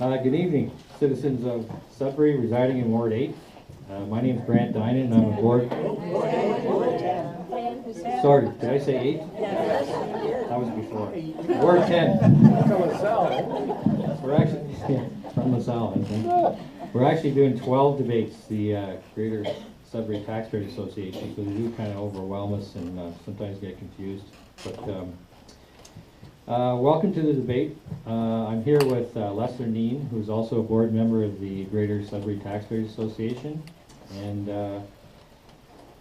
Good evening, citizens of Sudbury residing in Ward 8. My name is Grant Dinan and I'm aboard. Sorry, did I say 8? That was before. Ward 10. We're actually, from LaSalle, I think. We're actually doing 12 debates, the Greater Sudbury Taxpayers Association, so they do kind of overwhelm us and sometimes get confused. But welcome to the debate. I'm here with Lester Neen, who's also a board member of the Greater Sudbury Taxpayers Association. And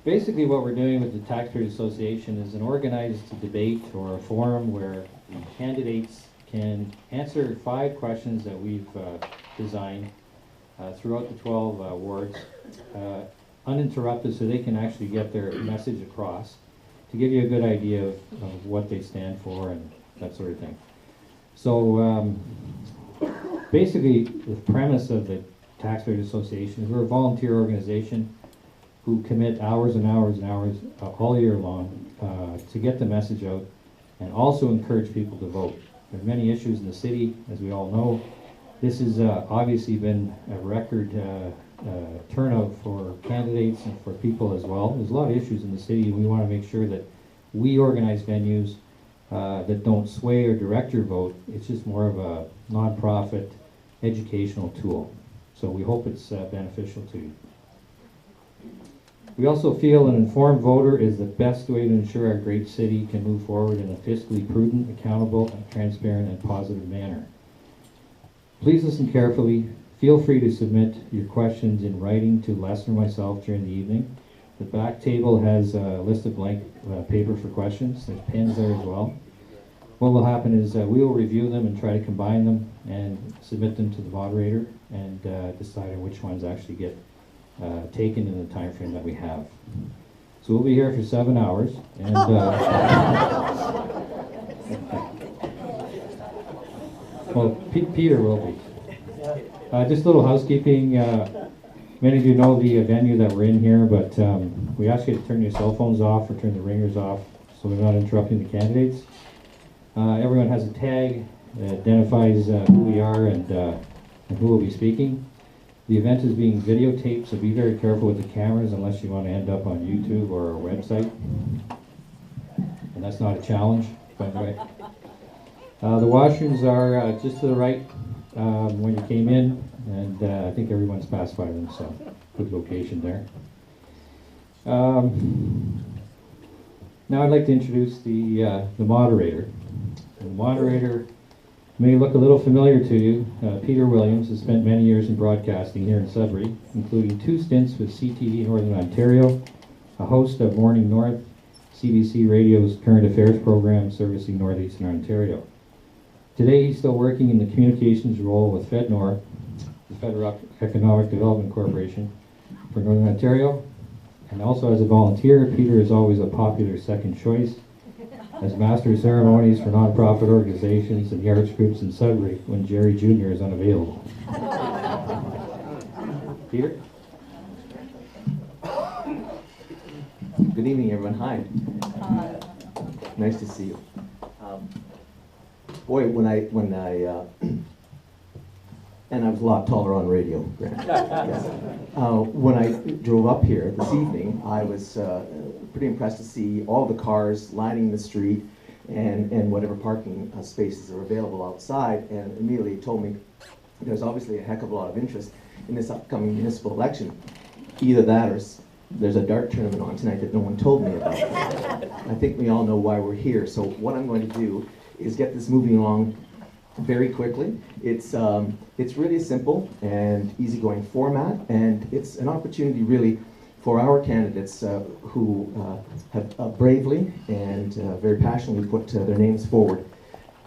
basically what we're doing with the Taxpayers Association is an organized debate or a forum where the candidates can answer 5 questions that we've designed throughout the 12 wards, uninterrupted, so they can actually get their message across to give you a good idea of what they stand for and that sort of thing. So basically the premise of the Taxpayers Association is we're a volunteer organization who commit hours and hours and hours all year long to get the message out and also encourage people to vote. There are many issues in the city, as we all know. This has obviously been a record turnout for candidates and for people as well. There's a lot of issues in the city, and we want to make sure that we organize venues that don't sway or direct your vote. It's just more of a non-profit educational tool. So we hope it's beneficial to you. We also feel an informed voter is the best way to ensure our great city can move forward in a fiscally prudent, accountable, and transparent and positive manner. Please listen carefully. Feel free to submit your questions in writing to Lester or myself during the evening. The back table has a list of blank paper for questions. There's pens there as well. What will happen is we will review them and try to combine them and submit them to the moderator and decide on which ones actually get taken in the time frame that we have. So we'll be here for 7 hours, and well, Peter will be. Just a little housekeeping. Many of you know the venue that we're in here, but we ask you to turn your cell phones off or turn the ringers off so we're not interrupting the candidates. Everyone has a tag that identifies who we are and who will be speaking. The event is being videotaped, so be very careful with the cameras unless you want to end up on YouTube or our website. And that's not a challenge, by the way. The washrooms are just to the right when you came in, and I think everyone's passed by them, so good location there. Now I'd like to introduce the moderator. The moderator may look a little familiar to you. Peter Williams has spent many years in broadcasting here in Sudbury, including 2 stints with CTV Northern Ontario, a host of Morning North, CBC Radio's current affairs program servicing Northeastern Ontario. Today he's still working in the communications role with FedNor, the Federal Economic Development Corporation for Northern Ontario, and also as a volunteer, Peter is always a popular second choice as master of ceremonies for nonprofit organizations and the arts groups in Sudbury when Jerry Jr. is unavailable. Peter? Good evening, everyone. Hi. Nice to see you. Boy, and I was a lot taller on radio, Grant. Yes. When I drove up here this evening, I was pretty impressed to see all the cars lining the street and whatever parking spaces are available outside, and immediately told me there's obviously a heck of a lot of interest in this upcoming municipal election. Either that or there's a dart tournament on tonight that no one told me about. I think we all know why we're here, so what I'm going to do is get this moving along very quickly. It's really a simple and easygoing format, and it's an opportunity really for our candidates who have bravely and very passionately put their names forward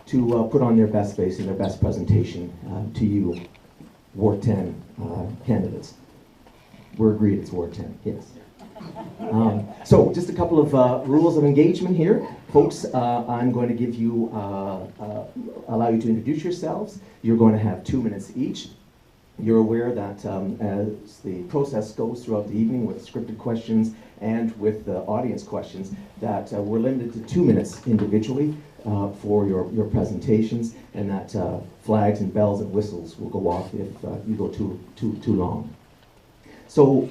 to put on their best face and their best presentation to you, Ward 10 candidates. We're agreed it's Ward 10, yes. So just a couple of rules of engagement here. Folks, I'm going to give you, allow you to introduce yourselves. You're going to have 2 minutes each. You're aware that as the process goes throughout the evening with scripted questions and with audience questions, that we're limited to 2 minutes individually. for your presentations, and that flags and bells and whistles will go off if you go too long. So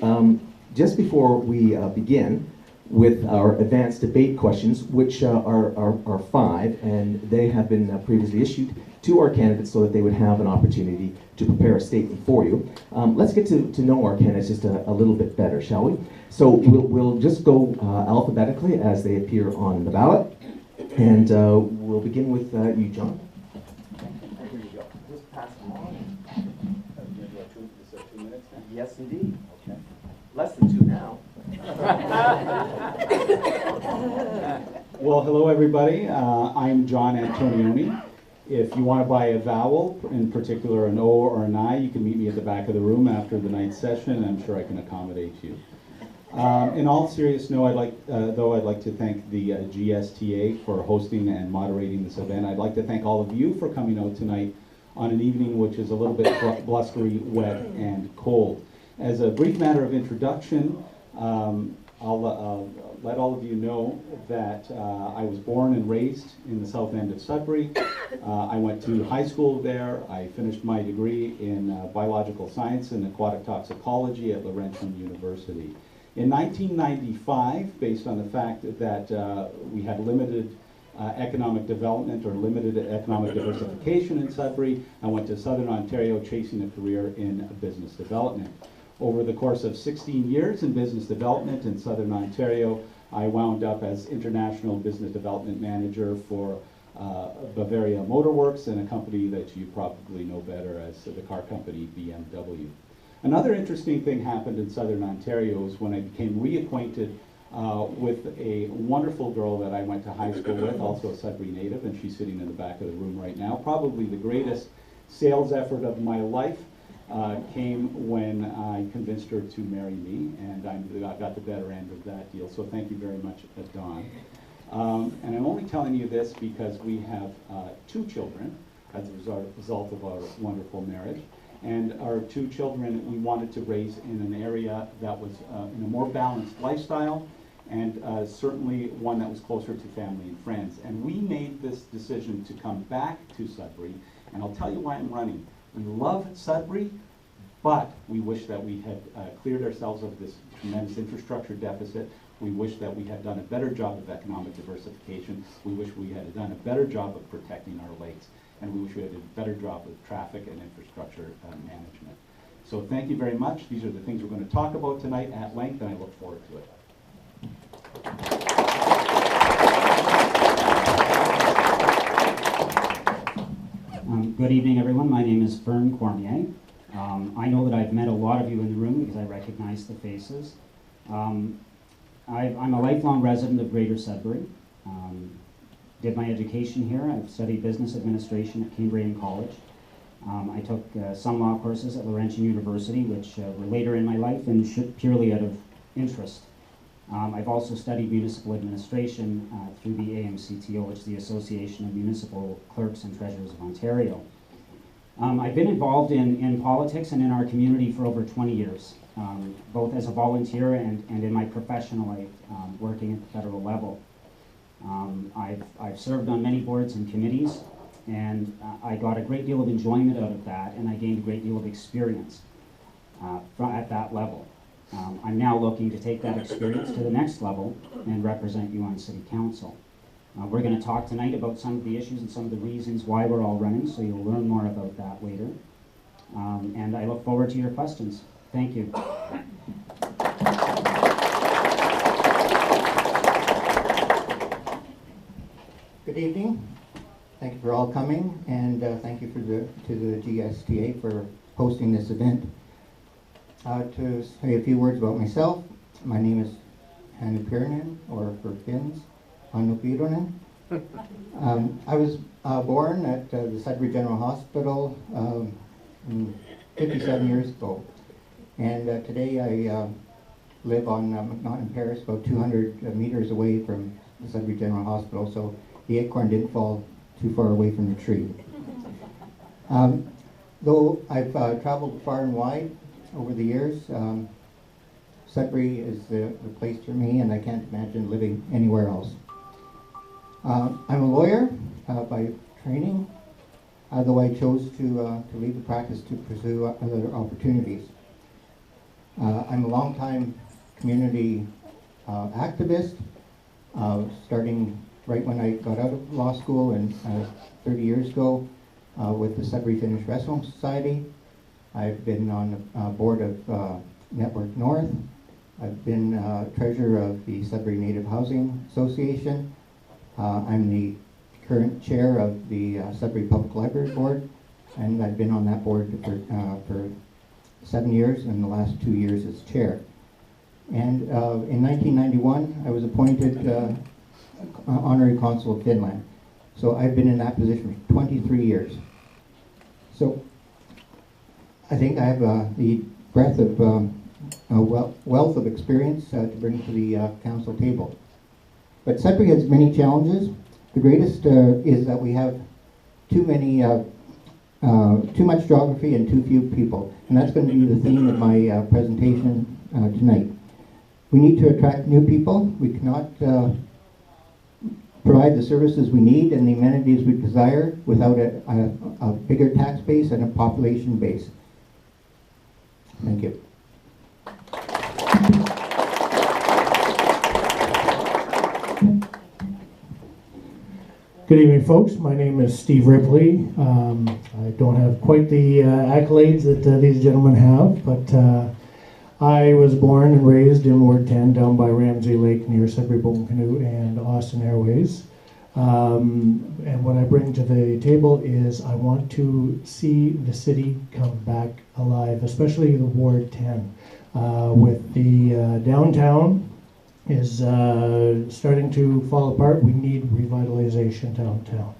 just before we begin with our advanced debate questions, which are 5, and they have been previously issued to our candidates so that they would have an opportunity to prepare a statement for you. Let's get to know our candidates just a little bit better, shall we? So we'll just go alphabetically as they appear on the ballot, and we'll begin with you, John. Here you go. Just pass them on. Is 2 minutes now? Yes, indeed. Okay. Less than 2 now. Well, hello everybody. I'm John Antonioni. If you want to buy a vowel, in particular an O or an I, you can meet me at the back of the room after the night's session, and I'm sure I can accommodate you. In all seriousness, I'd like to thank the GSTA for hosting and moderating this event. I'd like to thank all of you for coming out tonight on an evening which is a little bit blustery, wet, and cold. As a brief matter of introduction, I'll let all of you know that I was born and raised in the south end of Sudbury. I went to high school there. I finished my degree in biological science and aquatic toxicology at Laurentian University. In 1995, based on the fact that we had limited economic development or limited economic diversification in Sudbury, I went to Southern Ontario chasing a career in business development. Over the course of 16 years in business development in Southern Ontario, I wound up as International Business Development Manager for Bavaria Motorworks, and a company that you probably know better as the car company BMW. Another interesting thing happened in Southern Ontario is when I became reacquainted with a wonderful girl that I went to high school with, also a Sudbury native, and she's sitting in the back of the room right now. Probably the greatest sales effort of my life came when I convinced her to marry me, and I got the better end of that deal. So thank you very much, Dawn. And I'm only telling you this because we have 2 children as a result of our wonderful marriage. And our 2 children we wanted to raise in an area that was in a more balanced lifestyle, and certainly one that was closer to family and friends. And we made this decision to come back to Sudbury, and I'll tell you why I'm running. We love Sudbury, but we wish that we had cleared ourselves of this tremendous infrastructure deficit. We wish that we had done a better job of economic diversification. We wish we had done a better job of protecting our lakes. And we wish we had done a better job with traffic and infrastructure management. So thank you very much. These are the things we're going to talk about tonight at length, and I look forward to it. Good evening, everyone. My name is Fern Cormier. I know that I've met a lot of you in the room because I recognize the faces. I'm a lifelong resident of Greater Sudbury. Did my education here. I've studied business administration at Cambrian College. I took some law courses at Laurentian University, which were later in my life and purely out of interest. I've also studied municipal administration through the AMCTO, which is the Association of Municipal Clerks and Treasurers of Ontario. I've been involved in politics and in our community for over 20 years, both as a volunteer and in my professional life, working at the federal level. I've served on many boards and committees, and I got a great deal of enjoyment out of that, and I gained a great deal of experience at that level. I'm now looking to take that experience to the next level and represent you on City Council. We're going to talk tonight about some of the issues and some of the reasons why we're all running, so you'll learn more about that later. And I look forward to your questions. Thank you. Good evening. Thank you for all coming, and thank you to the GSTA for hosting this event. To say a few words about myself, my name is Hannu Pirinen, or Perkins, Hannu Pirinen. I was born at the Sudbury General Hospital 57 years ago, and today I live on Mountain Paris, about 200 meters away from the Sudbury General Hospital, so the acorn didn't fall too far away from the tree. Though I've traveled far and wide over the years, Sudbury is the place for me, and I can't imagine living anywhere else. I'm a lawyer by training, though I chose to leave the practice to pursue other opportunities. I'm a longtime community activist, starting right when I got out of law school and 30 years ago with the Sudbury Finnish Restaurant Society. I've been on the board of Network North. I've been treasurer of the Sudbury Native Housing Association. I'm the current chair of the Sudbury Public Library Board, and I've been on that board for 7 years, and the last 2 years as chair. And in 1991, I was appointed honorary consul of Finland. So I've been in that position for 23 years. So I think I have the breadth of wealth of experience to bring to the council table. But Sudbury has many challenges. The greatest is that we have too much geography and too few people. And that's going to be the theme of my presentation tonight. We need to attract new people. We cannot provide the services we need and the amenities we desire without a bigger tax base and a population base. Thank you. Good evening, folks. My name is Steve Ripley. I don't have quite the accolades that these gentlemen have, but I was born and raised in Ward 10 down by Ramsey Lake near Sudbury Boat and Canoe and Austin Airways. And what I bring to the table is I want to see the city come back alive, especially the Ward 10. With the downtown is starting to fall apart. We need revitalization downtown.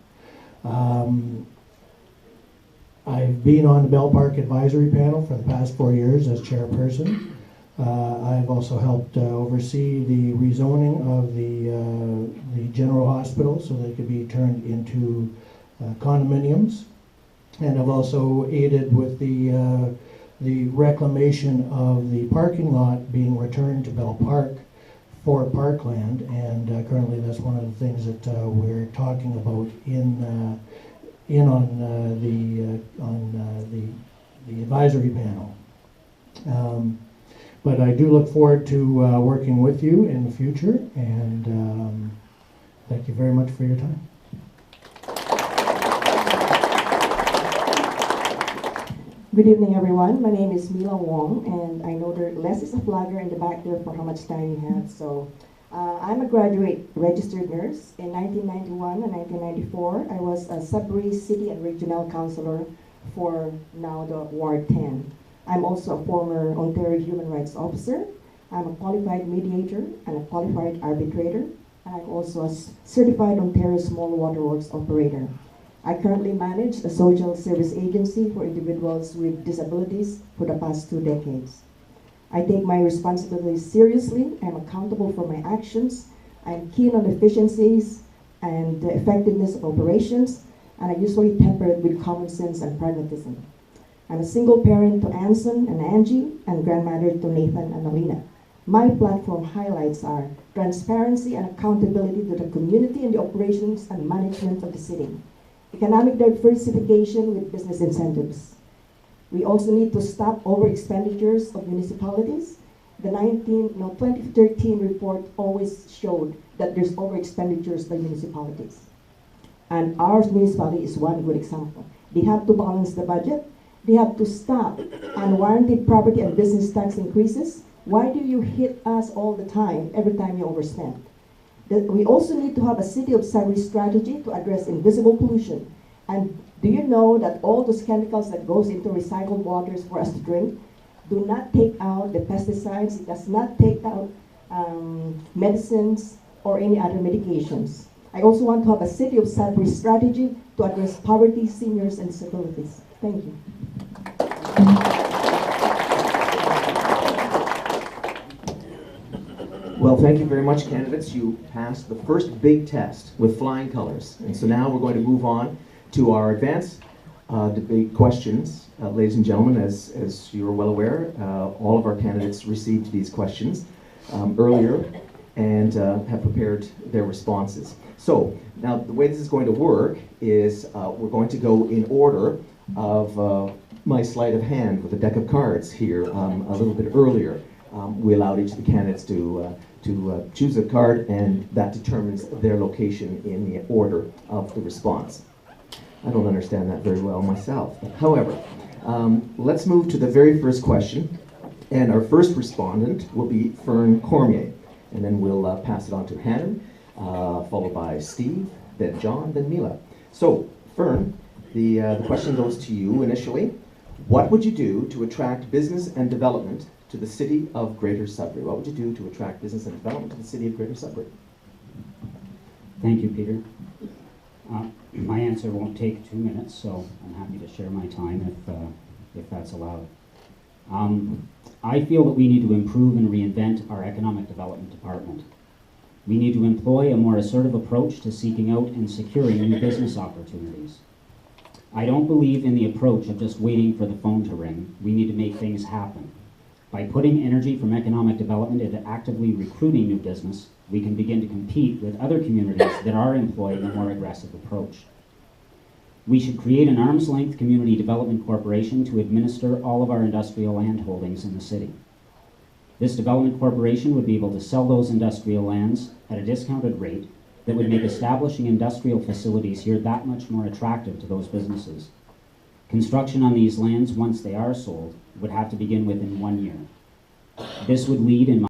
I've been on the Bell Park Advisory Panel for the past 4 years as chairperson. I've also helped oversee the rezoning of the general hospital so they could be turned into condominiums. And I've also aided with the reclamation of the parking lot being returned to Bell Park for parkland, and currently that's one of the things that we're talking about on the advisory panel. But I do look forward to working with you in the future, and thank you very much for your time. Good evening, everyone. My name is Mila Wang, and I know there Les is a flagger in the back there for how much time you have. So I'm a graduate registered nurse. In 1991 and 1994, I was a Sudbury City and Regional Councilor for now the Ward 10. I'm also a former Ontario Human Rights Officer. I'm a qualified mediator and a qualified arbitrator. And I'm also a certified Ontario Small Waterworks operator. I currently manage a social service agency for individuals with disabilities for the past 2 decades. I take my responsibilities seriously. I'm accountable for my actions. I'm keen on efficiencies and the effectiveness of operations, and I usually temper it with common sense and pragmatism. I'm a single parent to Anson and Angie, and grandmother to Nathan and Alina. My platform highlights are transparency and accountability to the community and the operations and management of the city. Economic diversification with business incentives. We also need to stop over expenditures of municipalities. The 2013 report always showed that there's over expenditures by municipalities. And our municipality is one good example. They have to balance the budget. They have to stop unwarranted property and business tax increases. Why do you hit us all the time, every time you overspend? We also need to have a City of Sudbury strategy to address invisible pollution. And do you know that all those chemicals that goes into recycled waters for us to drink do not take out the pesticides, it does not take out medicines or any other medications. I also want to have a City of Sudbury strategy to address poverty, seniors, and disabilities. Thank you. Well, thank you very much, candidates. You passed the first big test with flying colors. And so now we're going to move on to our advanced debate questions. Ladies and gentlemen, as you're well aware, all of our candidates received these questions earlier. and have prepared their responses. So now the way this is going to work is we're going to go in order of my sleight of hand with a deck of cards here a little bit earlier. We allowed each of the candidates to choose a card, and that determines their location in the order of the response. I don't understand that very well myself. However, let's move to the very first question, and our first respondent will be Fern Cormier, and then we'll pass it on to Hannon, followed by Steve, then John, then Mila. So, Fern, the question goes to you initially. What would you do to attract business and development to the city of Greater Sudbury? What would you do to attract business and development to the city of Greater Sudbury? Thank you, Peter. My answer won't take 2 minutes, so I'm happy to share my time if that's allowed. I feel that we need to improve and reinvent our economic development department. We need to employ a more assertive approach to seeking out and securing new business opportunities. I don't believe in the approach of just waiting for the phone to ring. We need to make things happen. By putting energy from economic development into actively recruiting new business, we can begin to compete with other communities that are employing a more aggressive approach. We should create an arm's length community development corporation to administer all of our industrial land holdings in the city. This development corporation would be able to sell those industrial lands at a discounted rate that would make establishing industrial facilities here that much more attractive to those businesses. Construction on these lands, once they are sold, would have to begin within 1 year. This would lead, in my